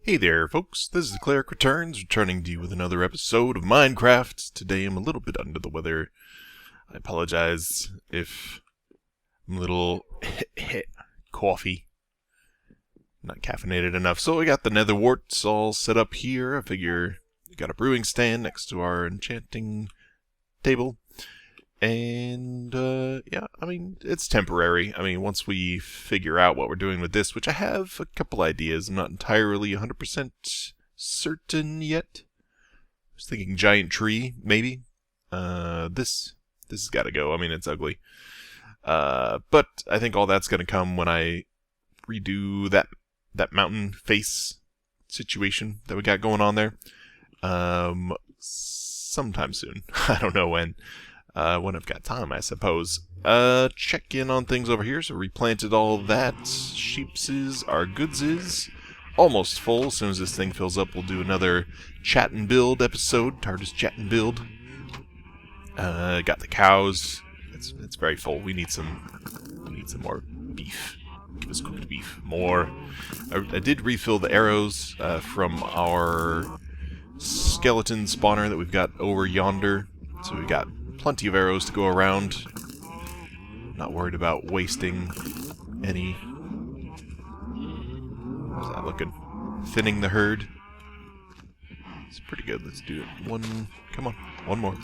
Hey there, folks. This is KlerikReturns, returning to you with another episode of Minecraft. Today I'm a little bit under the weather. I apologize if I'm a little coffee. Not caffeinated enough. So we got the nether warts all set up here. I figure we got a brewing stand next to our enchanting table. And, yeah, I mean, it's temporary. I mean, once we figure out what we're doing with this, which I have a couple ideas, I'm not entirely 100% certain yet. I was thinking giant tree, maybe. This has got to go. I mean, it's ugly. But I think all that's going to come when I redo that mountain face situation that we got going on there. Sometime soon. I don't know when. When I've got time, I suppose. Check in on things over here. So replanted all that. Sheepses, our goods is almost full. As soon as this thing fills up, we'll do another chat and build episode. TARDIS chat and build. Got the cows. It's very full. We need some more beef. Give us cooked beef. More. I did refill the arrows from our skeleton spawner that we've got over yonder. So we got plenty of arrows to go around. Not worried about wasting any. How's that looking? Thinning the herd. It's pretty good. Let's do it. Come on. One more.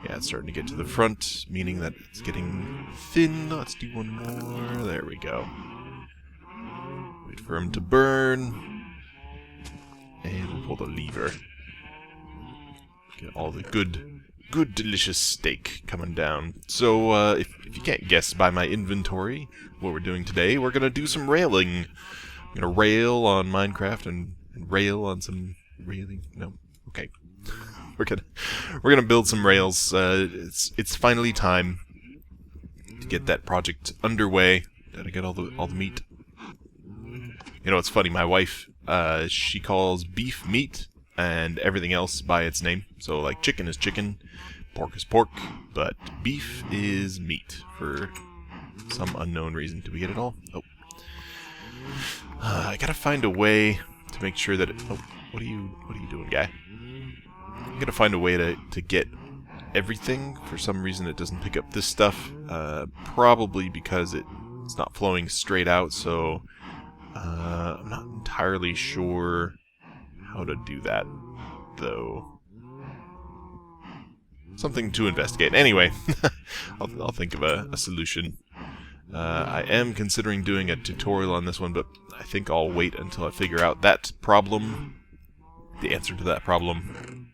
Yeah, it's starting to get to the front, meaning that it's getting thin. Let's do one more. There we go. Wait for him to burn. And we'll pull the lever. Get all the good delicious steak coming down. So, if you can't guess by my inventory what we're doing today, we're going to do some railing. I'm going to rail on Minecraft and rail on some railing. No? Okay. We're gonna build some rails. It's finally time to get that project underway. Gotta get all the meat. You know, it's funny, my wife, she calls beef meat and everything else by its name. So, like, chicken is chicken, pork is pork, but beef is meat for some unknown reason. Do we get it all? Oh. I gotta find a way to make sure that oh, what are you doing, guy? I'm gonna find a way to get everything. For some reason it doesn't pick up this stuff. Probably because it's not flowing straight out, so I'm not entirely sure how to do that, though. Something to investigate. Anyway, I'll think of a solution. I am considering doing a tutorial on this one, but I think I'll wait until I figure out that problem, the answer to that problem,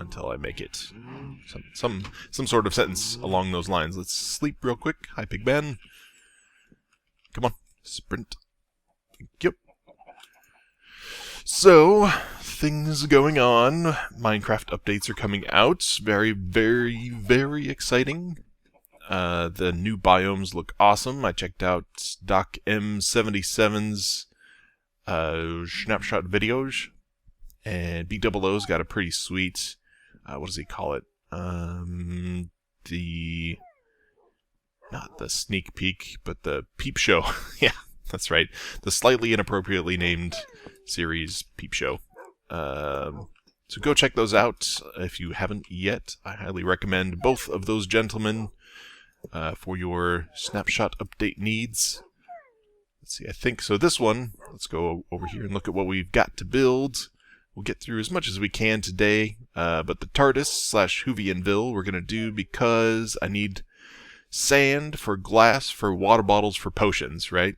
until I make it some sort of sentence along those lines. Let's sleep real quick. Hi, Pig Ben. Come on, sprint. Yep. So, things going on. Minecraft updates are coming out. Very, very, very exciting. The new biomes look awesome. I checked out Doc M77's snapshot videos, and B00's got a pretty sweet, what does he call it? Not the sneak peek, but the peep show. Yeah, that's right. The slightly inappropriately named series peep show. So go check those out if you haven't yet. I highly recommend both of those gentlemen for your snapshot update needs. Let's see, I think so. This one, let's go over here and look at what we've got to build. We'll get through as much as we can today, but the TARDIS/Whovianville we're going to do because I need sand for glass, for water bottles, for potions, right?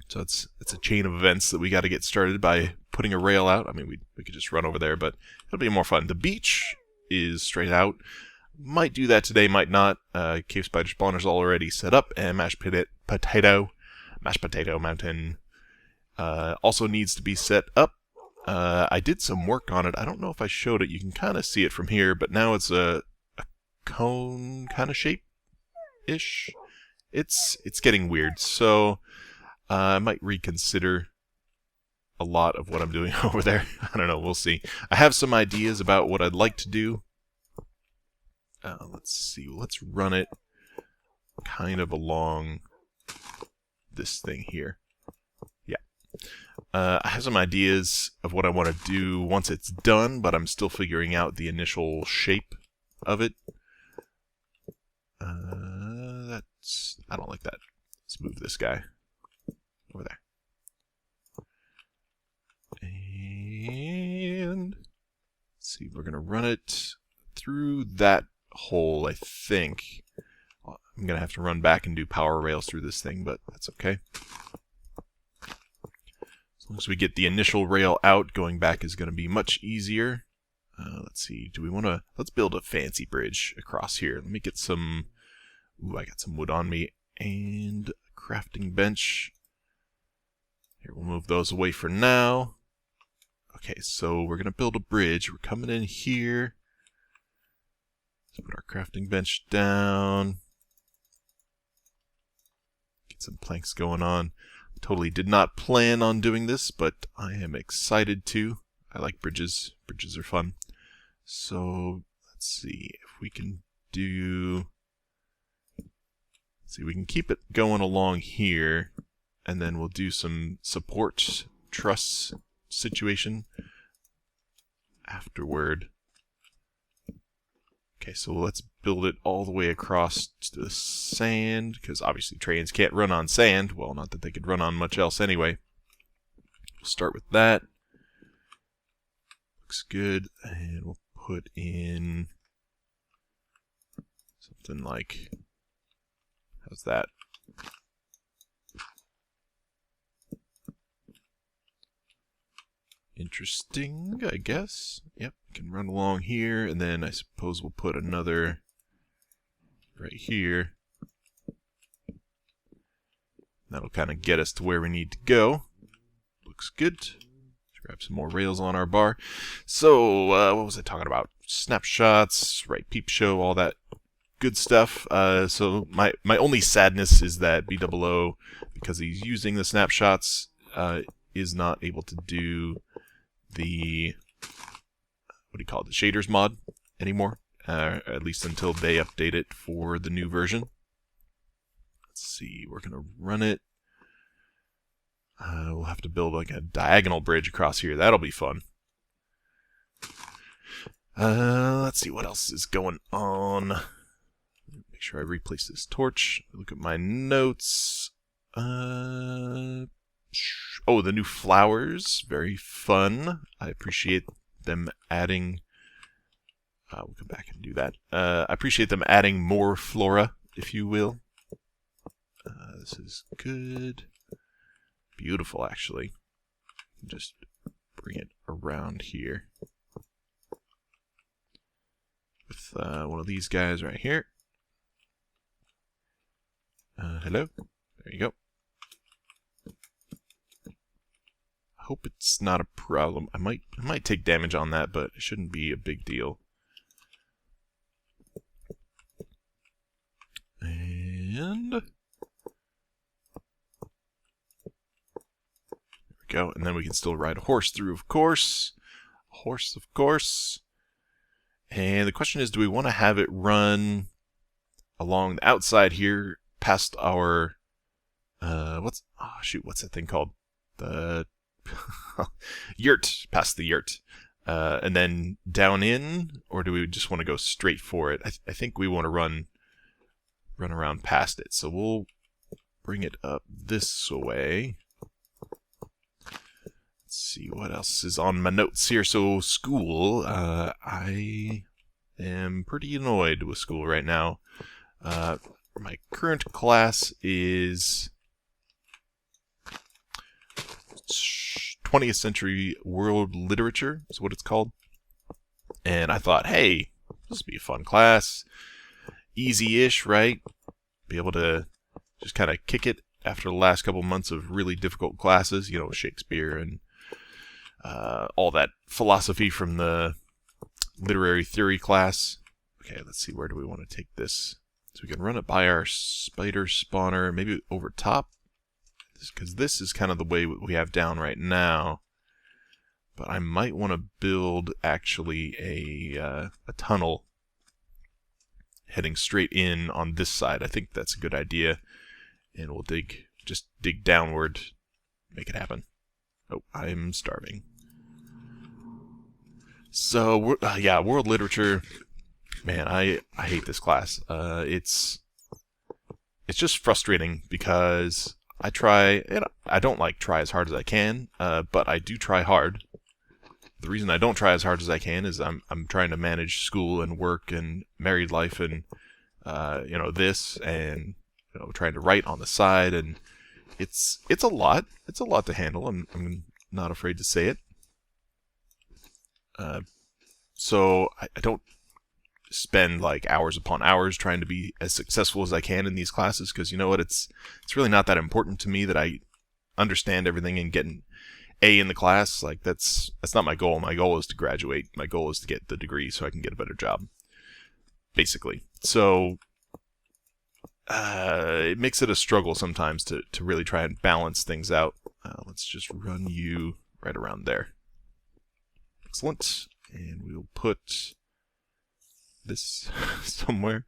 So it's a chain of events that we got to get started by putting a rail out. I mean, we could just run over there, but it'll be more fun. The beach is straight out. Might do that today, might not. Cave spider spawner's already set up, and mashed potato mountain also needs to be set up. I did some work on it. I don't know if I showed it. You can kind of see it from here, but now it's a cone kind of shape-ish. It's getting weird, so I might reconsider a lot of what I'm doing over there. I don't know, we'll see. I have some ideas about what I'd like to do. Let's see, let's run it kind of along this thing here. Yeah. I have some ideas of what I want to do once it's done, but I'm still figuring out the initial shape of it. I don't like that. Let's move this guy over there. And let's see, we're going to run it through that hole, I think. I'm going to have to run back and do power rails through this thing, but that's okay. As long as we get the initial rail out, going back is going to be much easier. Let's see, do we want to... Let's build a fancy bridge across here. Let me get some... Ooh, I got some wood on me. And a crafting bench. Here, we'll move those away for now. Okay, so we're going to build a bridge. We're coming in here. Let's put our crafting bench down. Get some planks going on. Totally did not plan on doing this, but I am excited to. I like bridges. Bridges are fun. So, let's see if we can do... Let's see, we can keep it going along here, and then we'll do some support truss situation afterward. Okay, so let's build it all the way across to the sand, because obviously trains can't run on sand. Well, not that they could run on much else anyway. We'll start with that. Looks good, and we'll put in something like, how's that? Interesting, I guess. Yep, can run along here, and then I suppose we'll put another right here. That'll kind of get us to where we need to go. Looks good. Let's grab some more rails on our bar. So, what was I talking about? Snapshots, right, peep show, all that good stuff. So my only sadness is that BOO, because he's using the snapshots, is not able to do the, what do you call it, the shaders mod anymore, at least until they update it for the new version. Let's see, we're going to run it. We'll have to build like a diagonal bridge across here. That'll be fun. Let's see what else is going on. Make sure I replace this torch. Look at my notes. Oh, the new flowers. Very fun. I appreciate them adding... we'll come back and do that. I appreciate them adding more flora, if you will. This is good. Beautiful, actually. Just bring it around here. With one of these guys right here. Hello? There you go. I hope it's not a problem. I might take damage on that, but it shouldn't be a big deal. And there we go. And then we can still ride a horse through, of course. A horse, of course. And the question is, do we want to have it run along the outside here past our what's that thing called? The yurt, past the yurt. And then down in, or do we just want to go straight for it? I think we want to run around past it. So we'll bring it up this way. Let's see what else is on my notes here. So school, I am pretty annoyed with school right now. My current class is 20th century world literature is what it's called. And I thought, hey, this will be a fun class. Easy-ish, right? Be able to just kind of kick it after the last couple months of really difficult classes, you know, Shakespeare and all that philosophy from the literary theory class. Okay, let's see, where do we want to take this? So we can run it by our spider spawner, maybe over top, because this is kind of the way we have down right now. But I might want to build actually a tunnel heading straight in on this side. I think that's a good idea. And we'll dig just dig downward, make it happen. Oh, I'm starving. So, yeah, world literature. Man, I hate this class. It's just frustrating because I try, and I don't like try as hard as I can, but I do try hard. The reason I don't try as hard as I can is I'm trying to manage school and work and married life and this and trying to write on the side, and it's a lot. It's a lot to handle. I'm not afraid to say it. So I don't spend like hours upon hours trying to be as successful as I can in these classes, because you know what, it's really not that important to me that I understand everything and get an A in the class. Like that's not my goal. My goal is to graduate. My goal is to get the degree so I can get a better job, basically. So it makes it a struggle sometimes to really try and balance things out. Let's just run you right around there. Excellent. And we'll put this somewhere.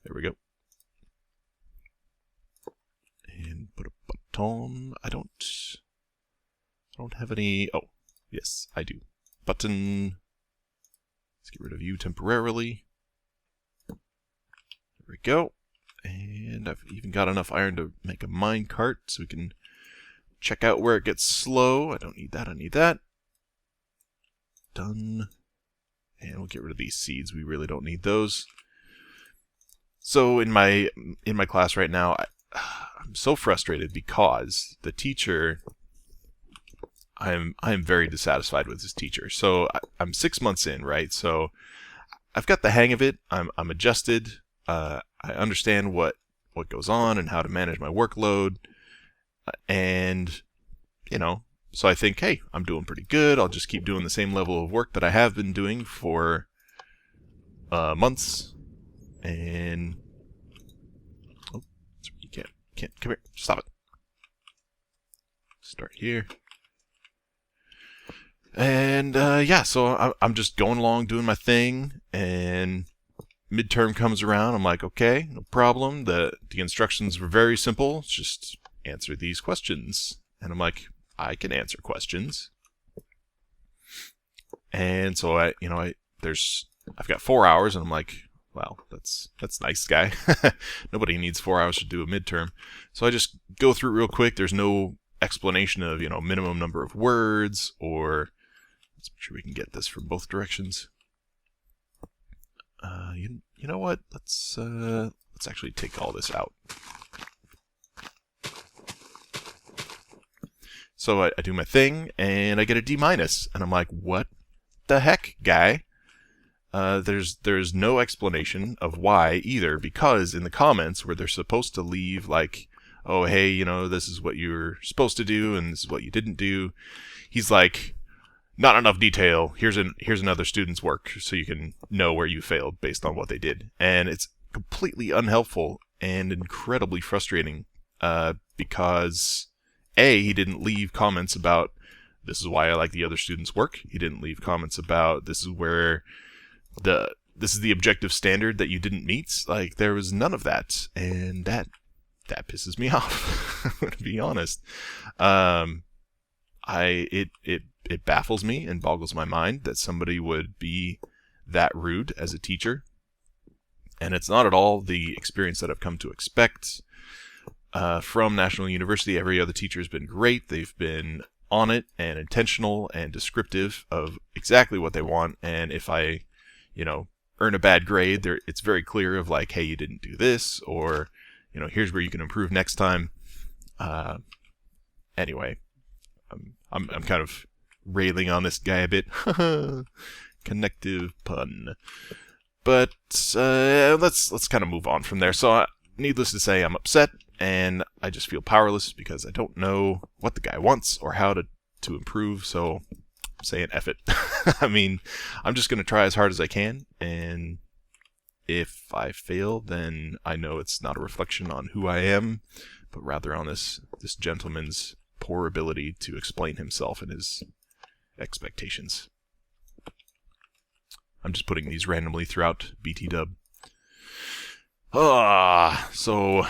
There we go. And put a button. I don't have any. Oh, yes, I do. Button. Let's get rid of you temporarily. There we go. And I've even got enough iron to make a mine cart so we can check out where it gets slow. I don't need that. I need that. Done. And we'll get rid of these seeds. We really don't need those. So in my class right now, I'm so frustrated because the teacher, I'm very dissatisfied with this teacher. So I'm 6 months in, right? So I've got the hang of it. I'm adjusted. I understand what goes on and how to manage my workload. And so I think, hey, I'm doing pretty good. I'll just keep doing the same level of work that I have been doing for months. And you can't come here. Stop it. Start here. And yeah, so I'm just going along doing my thing, and midterm comes around. I'm like, okay, no problem. The instructions were very simple. It's just answer these questions. And I'm like, I can answer questions. And so I've got 4 hours, and I'm like, well, that's nice, guy. Nobody needs 4 hours to do a midterm. So I just go through it real quick. There's no explanation of, minimum number of words, or let's make sure we can get this from both directions. You know what? Let's actually take all this out. So I do my thing, and I get a D-, and I'm like, what the heck, guy? There's no explanation of why either, because in the comments where they're supposed to leave like, oh, hey, this is what you were supposed to do, and this is what you didn't do, he's like, not enough detail. Here's another student's work, so you can know where you failed based on what they did. And it's completely unhelpful and incredibly frustrating, because A, he didn't leave comments about, this is why I like the other students' work. He didn't leave comments about, this is the objective standard that you didn't meet. Like, there was none of that, and that pisses me off, to be honest. It baffles me and boggles my mind that somebody would be that rude as a teacher. And it's not at all the experience that I've come to expect from National University. Every other teacher has been great. They've been on it and intentional and descriptive of exactly what they want. And if I, earn a bad grade, it's very clear of like, hey, you didn't do this, or, here's where you can improve next time. Anyway, I'm kind of railing on this guy a bit. Connective pun. But let's kind of move on from there. So needless to say, I'm upset, and I just feel powerless because I don't know what the guy wants or how to improve. So I'm saying F it. I mean, I'm just going to try as hard as I can, and if I fail, then I know it's not a reflection on who I am, but rather on this gentleman's poor ability to explain himself and his expectations. I'm just putting these randomly throughout BT dub. So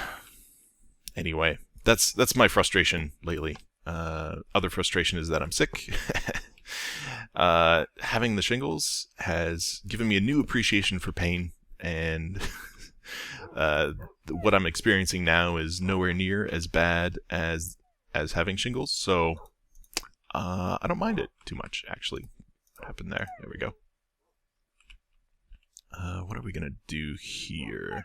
anyway, that's my frustration lately. Other frustration is that I'm sick. Having the shingles has given me a new appreciation for pain, and what I'm experiencing now is nowhere near as bad as having shingles. So I don't mind it too much, actually. What happened there? There we go. What are we gonna do here?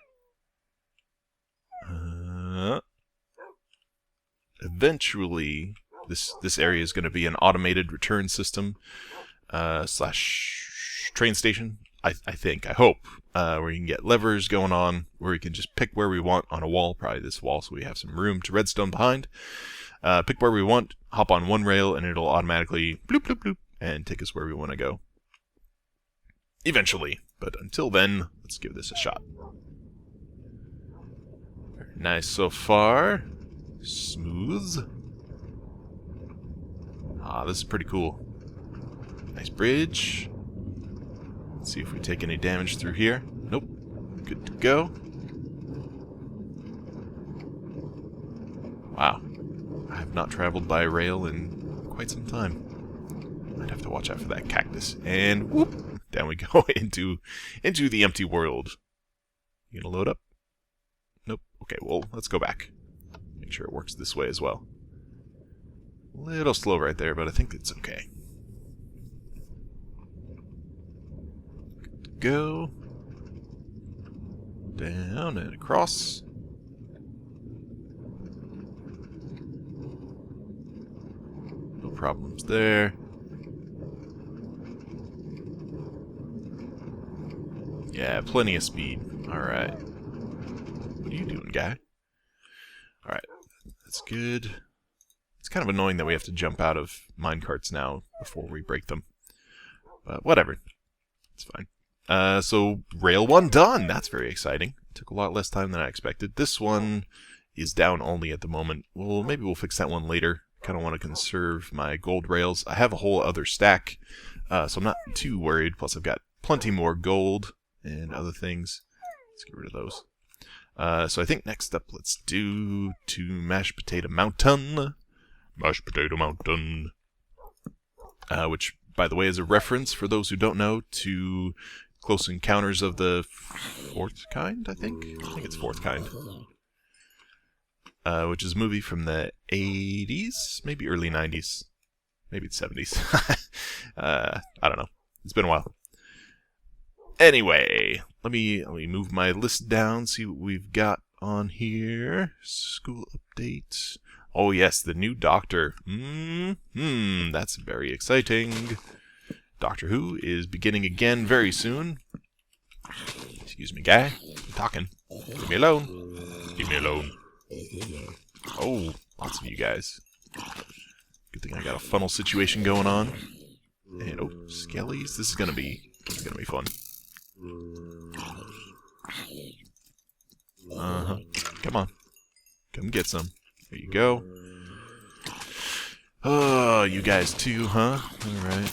Eventually, this area is going to be an automated return system slash train station. I think, I hope, where you can get levers going on, where we can just pick where we want on a wall, probably this wall, so we have some room to redstone behind. Pick where we want, hop on one rail, and it'll automatically bloop bloop bloop and take us where we want to go. Eventually, but until then, let's give this a shot. Very nice so far. Smooth. Ah, this is pretty cool. Nice bridge. Let's see if we take any damage through here. Nope. Good to go. Wow. I have not traveled by rail in quite some time. I'd have to watch out for that cactus. And whoop! Down we go into the empty world. You gonna load up? Nope. Okay, well, let's go back. Make sure it works this way as well. A little slow right there, but I think it's okay. Good to go. Down and across. No problems there. Yeah, plenty of speed. Alright. What are you doing, guy? Alright, that's good. It's kind of annoying that we have to jump out of minecarts now before we break them. But whatever. It's fine. So, rail 1 done! That's very exciting. It took a lot less time than I expected. This one is down only at the moment. Well, maybe we'll fix that one later. Kind of want to conserve my gold rails. I have a whole other stack, so I'm not too worried. Plus, I've got plenty more gold and other things. Let's get rid of those. So I think next up, let's do to Mashed Potato Mountain. Mashed Potato Mountain. Which, by the way, is a reference, for those who don't know, to Close Encounters of the Fourth Kind, I think? I think it's Fourth Kind. Which is a movie from the 80s? Maybe early 90s. Maybe it's 70s. I don't know. It's been a while. Anyway, let me move my list down, see what we've got on here. School update. Oh yes, the new Doctor. That's very exciting. Doctor Who is beginning again very soon. Excuse me, guy. I'm talking. Leave me alone. Leave me alone. Oh, lots of you guys. Good thing I got a funnel situation going on. And oh, skellies. This is gonna be fun. Come on. Come get some. There you go. Oh, you guys too, huh? Alright.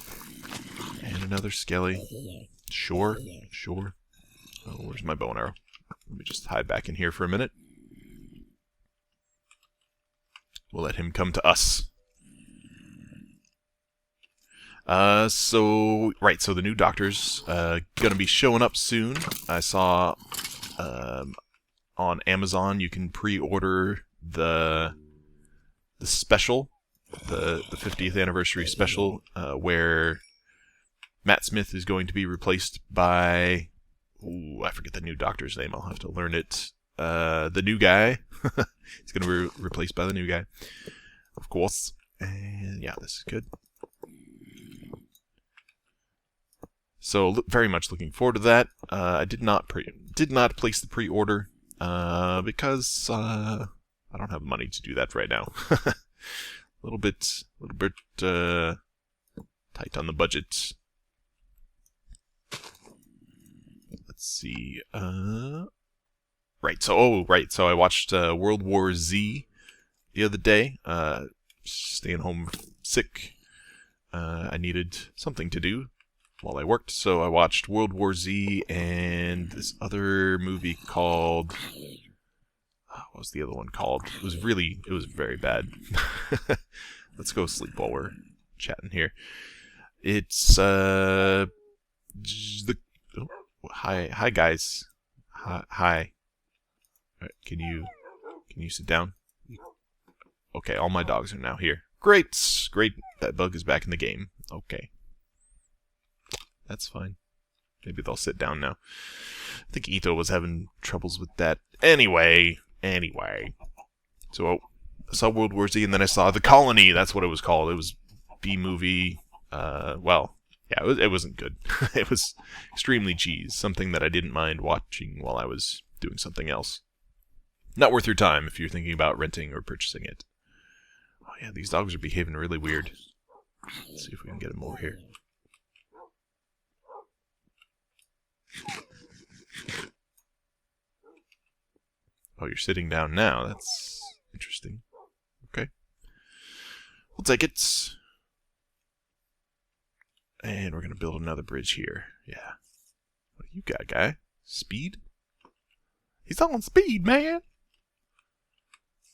And another skelly. Sure. Oh, where's my bow and arrow? Let me just hide back in here for a minute. We'll let him come to us. So the new Doctor's gonna be showing up soon. I saw on Amazon you can pre-order the special, the 50th anniversary special, where Matt Smith is going to be replaced by, I forget the new Doctor's name. I'll have to learn it. The new guy. He's going to be replaced by the new guy, of course. And yeah, this is good. So very much looking forward to that. I did not place the pre-order because I don't have money to do that right now. A little bit tight on the budget. Let's see. So I watched World War Z the other day. Staying home sick. I needed something to do while I worked, so I watched World War Z and this other movie called what was the other one called? It was very bad. Let's go sleep while we're chatting here. It's hi guys. Hi. Right, can you sit down? Okay, all my dogs are now here. Great. That bug is back in the game. Okay. That's fine. Maybe they'll sit down now. I think Etho was having troubles with that. Anyway. So I saw World War Z, and then I saw The Colony. That's what it was called. It was B-movie. Well, yeah, it wasn't good. It was extremely cheese. Something that I didn't mind watching while I was doing something else. Not worth your time if you're thinking about renting or purchasing it. Oh yeah, these dogs are behaving really weird. Let's see if we can get them over here. Oh, you're sitting down now. That's interesting. Okay. We'll take it. And we're going to build another bridge here. Yeah. What do you got, guy? Speed? He's on speed, man!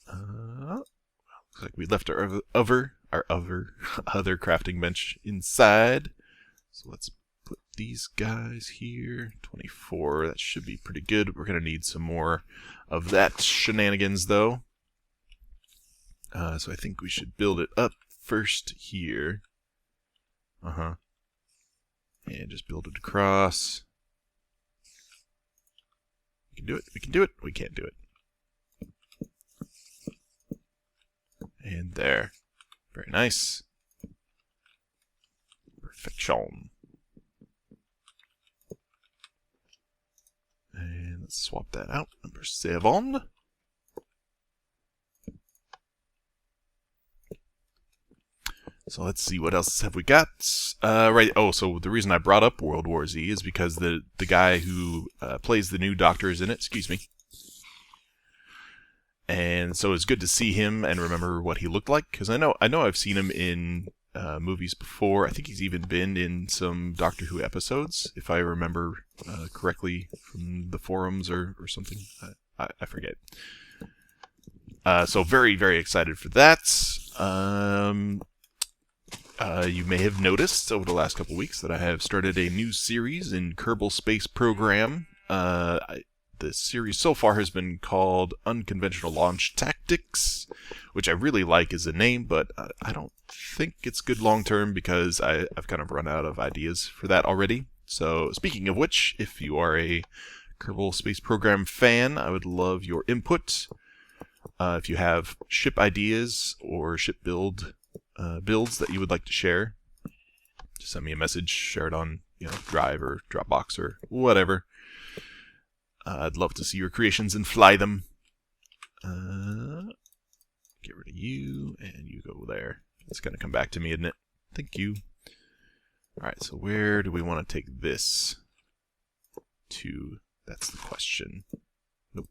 Looks like we left our other crafting bench inside. So let's put these guys here. 24, that should be pretty good. We're going to need some more of that shenanigans, though. So I think we should build it up first here. And just build it across. We can do it. We can do it. We can't do it. And there. Very nice. Perfection. And let's swap that out. Number 7. So let's see, what else have we got? Right. Oh, so the reason I brought up World War Z is because the guy who plays the new Doctor is in it. Excuse me. And so it's good to see him and remember what he looked like, because I know I've seen him in movies before. I think he's even been in some Doctor Who episodes, if I remember correctly from the forums or something. I forget. So very, very excited for that. You may have noticed over the last couple weeks that I have started a new series in Kerbal Space Program. The series so far has been called Unconventional Launch Tactics, which I really like as a name, but I don't think it's good long-term because I've kind of run out of ideas for that already. So speaking of which, if you are a Kerbal Space Program fan, I would love your input. If you have ship ideas or ship builds that you would like to share, just send me a message, share it on Drive or Dropbox or whatever. I'd love to see your creations and fly them. Get rid of you, and you go there. It's going to come back to me, isn't it? Thank you. Alright, so where do we want to take this to? That's the question. Nope.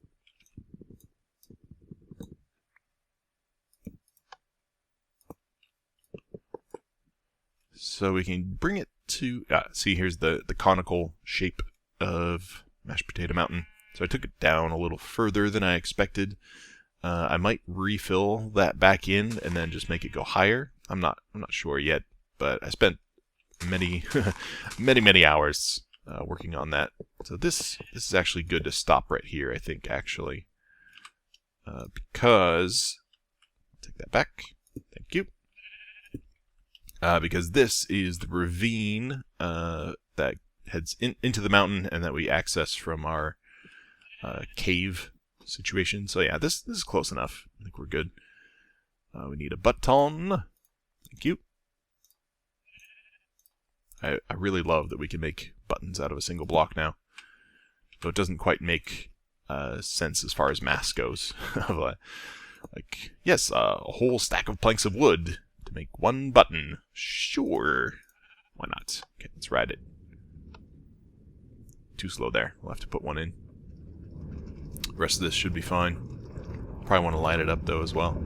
So we can bring it to... see, here's the conical shape of Mashed Potato Mountain. So I took it down a little further than I expected. I might refill that back in and then just make it go higher. I'm not sure yet, but I spent many many hours working on that. So this is actually good to stop right here, I think, actually, because take that back. Thank you. Because this is the ravine that heads into the mountain and that we access from our cave situation. So yeah, this is close enough. I think we're good. We need a button. Thank you. I really love that we can make buttons out of a single block now. Though it doesn't quite make sense as far as mass goes. Like, yes, a whole stack of planks of wood to make one button. Sure. Why not? Okay, let's ride it. Too slow there. We'll have to put one in. The rest of this should be fine. Probably want to light it up, though, as well.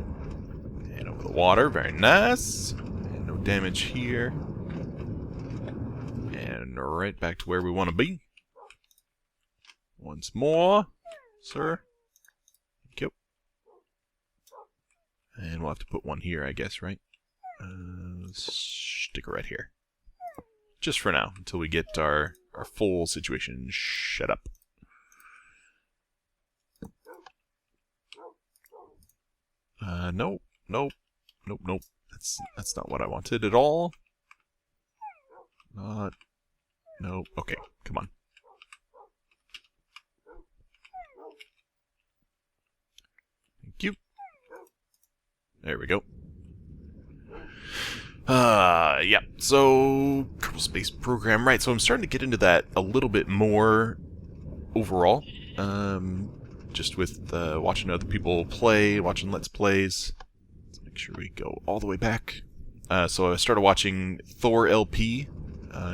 And over the water. Very nice. And no damage here. And right back to where we want to be. Once more. Sir. Thank you. And we'll have to put one here, I guess, right? Stick it right here. Just for now, until we get our full situation. Shut up. Nope, nope, nope, nope. That's not what I wanted at all. Not. Nope. Okay, come on. Thank you. There we go. Yeah. So, Kerbal Space Program, right? So I'm starting to get into that a little bit more overall. Just with watching other people play, watching Let's Plays. Let's make sure we go all the way back. So I started watching Thor LP.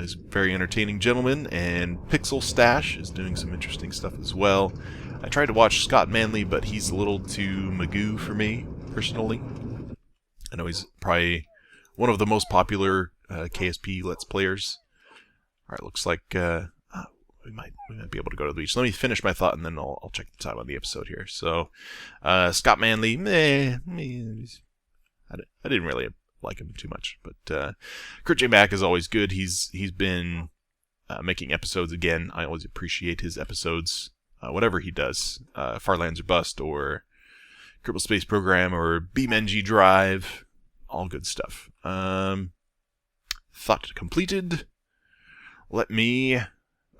He's a very entertaining gentleman, and Pixel Stash is doing some interesting stuff as well. I tried to watch Scott Manley, but he's a little too magoo for me, personally. I know he's probably one of the most popular KSP Let's Players. Alright, looks like we might be able to go to the beach. Let me finish my thought, and then I'll check the time on the episode here. So, Scott Manley, I didn't really like him too much, but Kurt J. Mack is always good. He's been making episodes again. I always appreciate his episodes, whatever he does. Farlands or Bust, or Kerbal Space Program, or BeamNG Drive, all good stuff. Thought completed.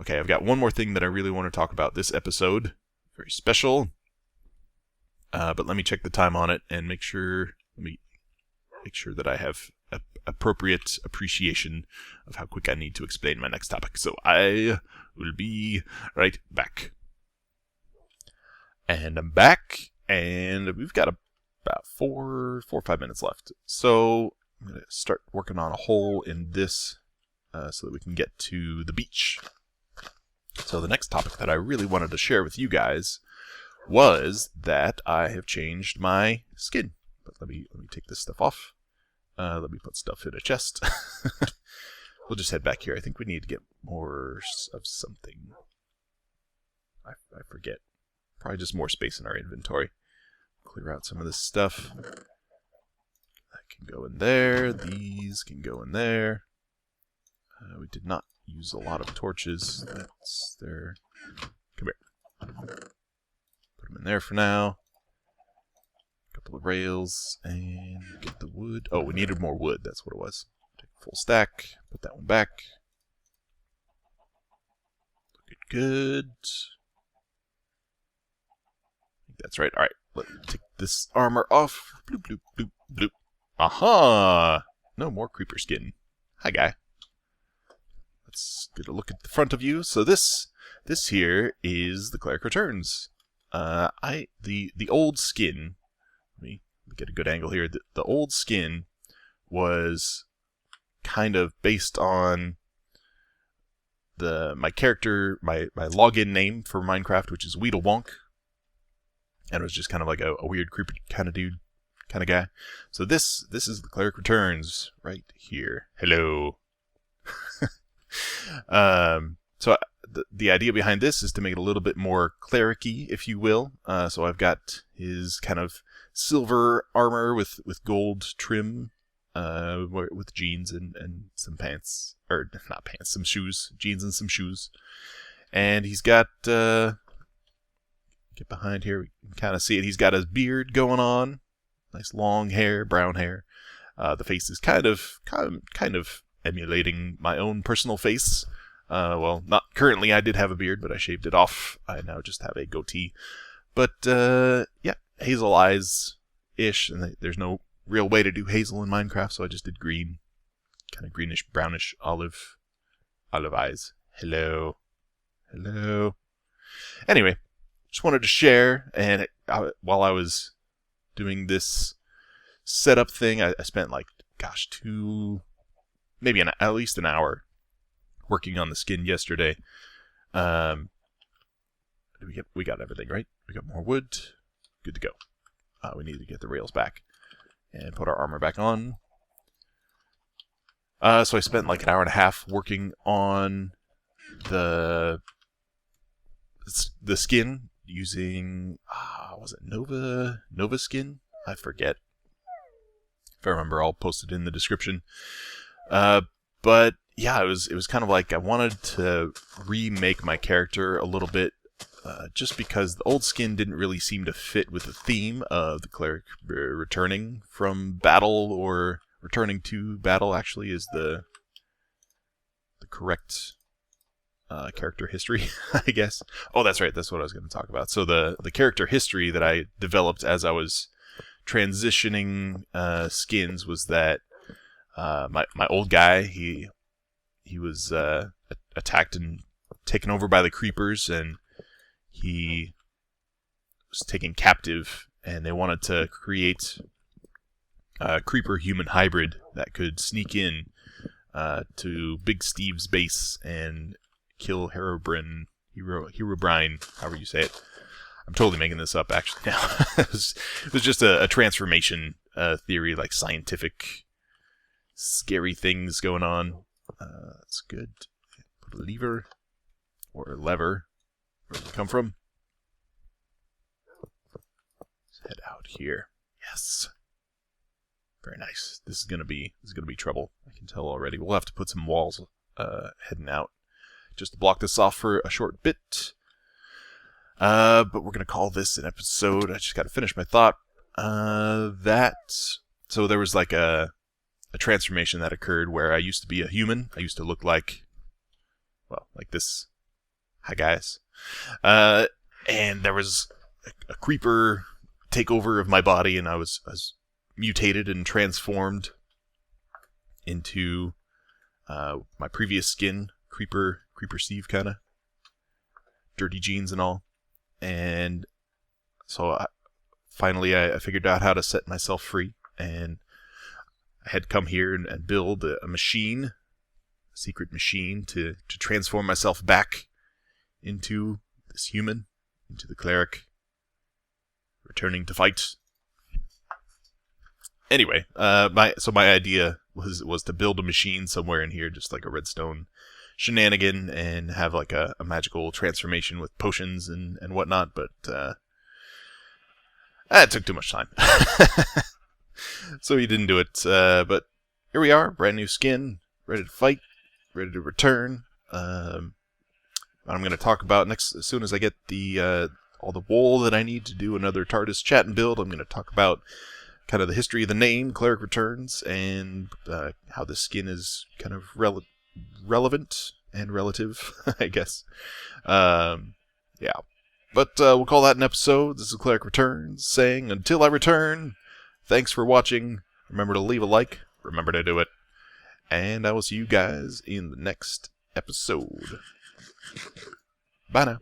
Okay, I've got one more thing that I really want to talk about this episode. Very special. But let me check the time on it and make sure that I have appropriate appreciation of how quick I need to explain my next topic. So I will be right back. And I'm back, and we've got about 4 or 5 minutes left. So I'm going to start working on a hole in this so that we can get to the beach. So the next topic that I really wanted to share with you guys was that I have changed my skin. But let me take this stuff off. Let me put stuff in a chest. We'll just head back here. I think we need to get more of something. I forget. Probably just more space in our inventory. Clear out some of this stuff. That can go in there. These can go in there. We did not use a lot of torches. That's there. Come here. Put them in there for now. Couple of rails, and get the wood. Oh, we needed more wood. That's what it was. Take a full stack. Put that one back. Looking good. I think that's right. All right. Let me take this armor off. Bloop, bloop, bloop, bloop. Aha! No more creeper skin. Hi, guy. Let's get a look at the front of you. So this here is the KlerikReturns. The old skin. Let me get a good angle here. The old skin was kind of based on my character, my login name for Minecraft, which is Weedlewonk. And it was just kind of like a weird, creepy kind of dude, kind of guy. So this is the KlerikReturns right here. Hello. So the idea behind this is to make it a little bit more cleric-y, if you will. So I've got his kind of silver armor with gold trim, with jeans and some pants, or not pants, some shoes, jeans and some shoes. And he's got, get behind here, we can kind of see it. He's got his beard going on, nice long hair, brown hair. The face is kind of emulating my own personal face. Well, not currently. I did have a beard, but I shaved it off. I now just have a goatee. But, yeah, hazel eyes-ish, and there's no real way to do hazel in Minecraft, so I just did green. Kind of greenish, brownish, olive eyes. Hello. Hello. Anyway, just wanted to share, and while I was doing this setup thing, I spent, like, gosh, maybe at least an hour working on the skin yesterday. We got everything, right? We got more wood. Good to go. We need to get the rails back and put our armor back on. So I spent like an hour and a half working on the skin using, was it Nova skin? I forget. If I remember, I'll post it in the description. But yeah, it was kind of like I wanted to remake my character a little bit, just because the old skin didn't really seem to fit with the theme of the cleric returning from battle, or returning to battle actually is the correct character history, I guess. Oh, that's right. That's what I was going to talk about. So the character history that I developed as I was transitioning skins was that my old guy, he was attacked and taken over by the creepers, and he was taken captive, and they wanted to create a creeper-human hybrid that could sneak in to Big Steve's base and kill Herobrine, however you say it. I'm totally making this up, actually, now. It was just a transformation theory, like scientific, scary things going on. That's good. Put a lever, or lever, where does it come from? Let's head out here. Yes. Very nice. This is gonna be trouble. I can tell already. We'll have to put some walls heading out, just to block this off for a short bit. But we're gonna call this an episode. I just gotta finish my thought. So there was like a transformation that occurred where I used to be a human. I used to look like this. Hi guys. And there was a creeper takeover of my body, and I was mutated and transformed into my previous skin, Creeper Steve kind of, dirty jeans and all. And so finally I figured out how to set myself free, and I had come here and build a machine, a secret machine, to transform myself back into this human, into the cleric, returning to fight. Anyway, my idea was to build a machine somewhere in here, just like a redstone shenanigan, and have like a magical transformation with potions and whatnot, but it took too much time. So he didn't do it, but here we are, brand new skin, ready to fight, ready to return. I'm going to talk about next, as soon as I get the all the wool that I need to do another TARDIS chat and build. I'm going to talk about kind of the history of the name, KlerikReturns, and how the skin is kind of relevant and relative, I guess. Yeah. But we'll call that an episode. This is KlerikReturns saying, until I return, thanks for watching. Remember to leave a like. Remember to do it. And I will see you guys in the next episode. Bye now.